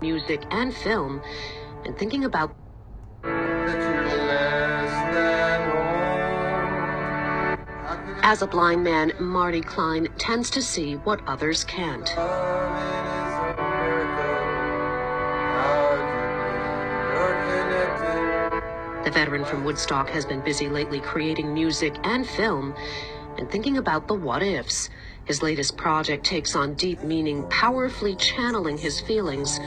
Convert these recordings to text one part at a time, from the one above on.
music and film, and thinking about as a blind man, Marty Klein tends to see what others can't. The veteran from Woodstock has been busy lately creating music and film and thinking about the what-ifs. His latest project takes on deep meaning, powerfully channeling his feelings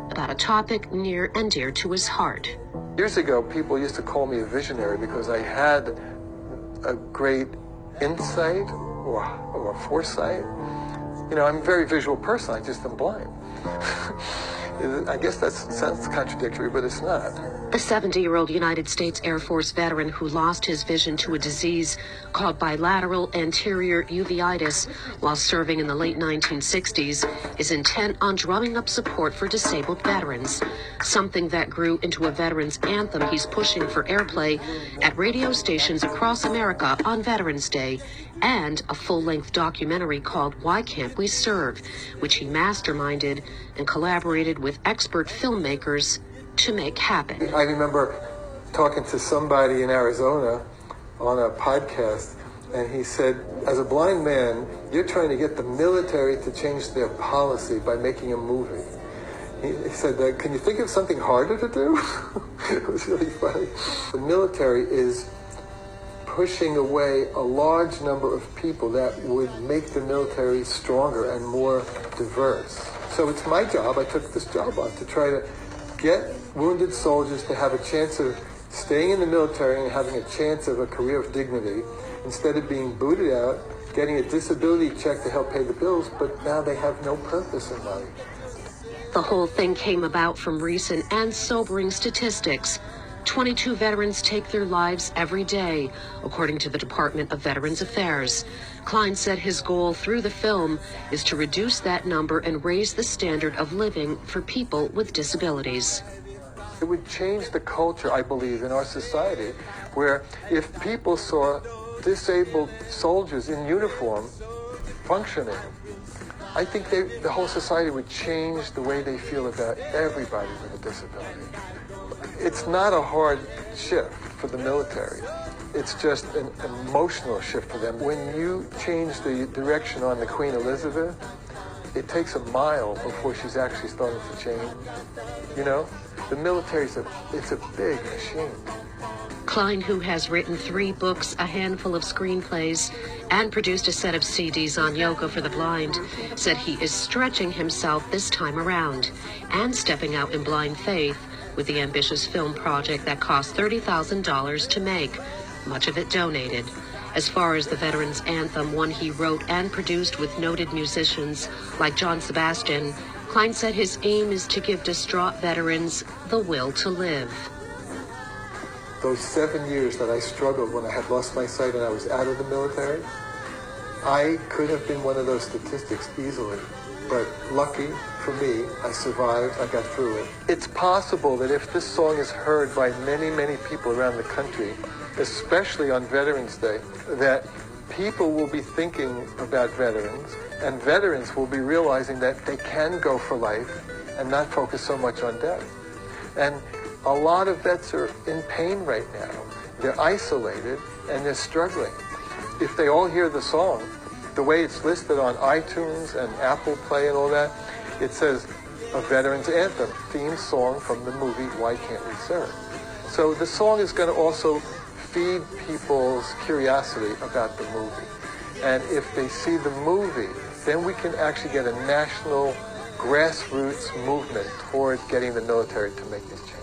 about a topic near and dear to his heart. Years ago, people used to call me a visionary because I had a great insight or foresight. You know, I'm a very visual person, I just am blind. I guess that sounds contradictory, but it's not. The 70-year-old United States Air Force veteran who lost his vision to a disease called bilateral anterior uveitis while serving in the late 1960s is intent on drumming up support for disabled veterans, something that grew into a veterans anthem he's pushing for airplay at radio stations across America on Veterans Day, and a full-length documentary called Why Can't We Serve, which he masterminded and collaborated with expert filmmakers to make happen. I remember talking to somebody in Arizona on a podcast, and he said, as a blind man, you're trying to get the military to change their policy by making a movie. He said, can you think of something harder to do? It was really funny. The military is pushing away a large number of people that would make the military stronger and more diverse. So it's my job, I took this job on to try to get wounded soldiers to have a chance of staying in the military and having a chance of a career of dignity instead of being booted out, getting a disability check to help pay the bills, but now they have no purpose in life. The whole thing came about from recent and sobering statistics. 22 veterans take their lives every day, according to the Department of Veterans Affairs. Klein said his goal through the film is to reduce that number and raise the standard of living for people with disabilities. It would change the culture, I believe, in our society, where if people saw disabled soldiers in uniform functioning, I think the whole society would change the way they feel about everybody with a disability. It's not a hard shift for the military. It's just an emotional shift for them. When you change the direction on the Queen Elizabeth, it takes a mile before she's actually starting to change. You know, the military's it's a big machine. Klein, who has written 3 books, a handful of screenplays, and produced a set of CDs on yoga for the blind, said he is stretching himself this time around and stepping out in blind faith with the ambitious film project that cost $30,000 to make, much of it donated. As far as the Veterans Anthem, one he wrote and produced with noted musicians like John Sebastian, Klein said his aim is to give distraught veterans the will to live. Those 7 years that I struggled when I had lost my sight and I was out of the military, I could have been one of those statistics easily. But lucky for me, I survived, I got through it. It's possible that if this song is heard by many, many people around the country, especially on Veterans Day, that people will be thinking about veterans, and veterans will be realizing that they can go for life and not focus so much on death. And a lot of vets are in pain right now. They're isolated and they're struggling. If they all hear the song, the way it's listed on iTunes and Apple Play and all that, it says a Veterans Anthem, theme song from the movie Why Can't We Serve? So the song is going to also feed people's curiosity about the movie. And if they see the movie, then we can actually get a national grassroots movement toward getting the military to make these changes.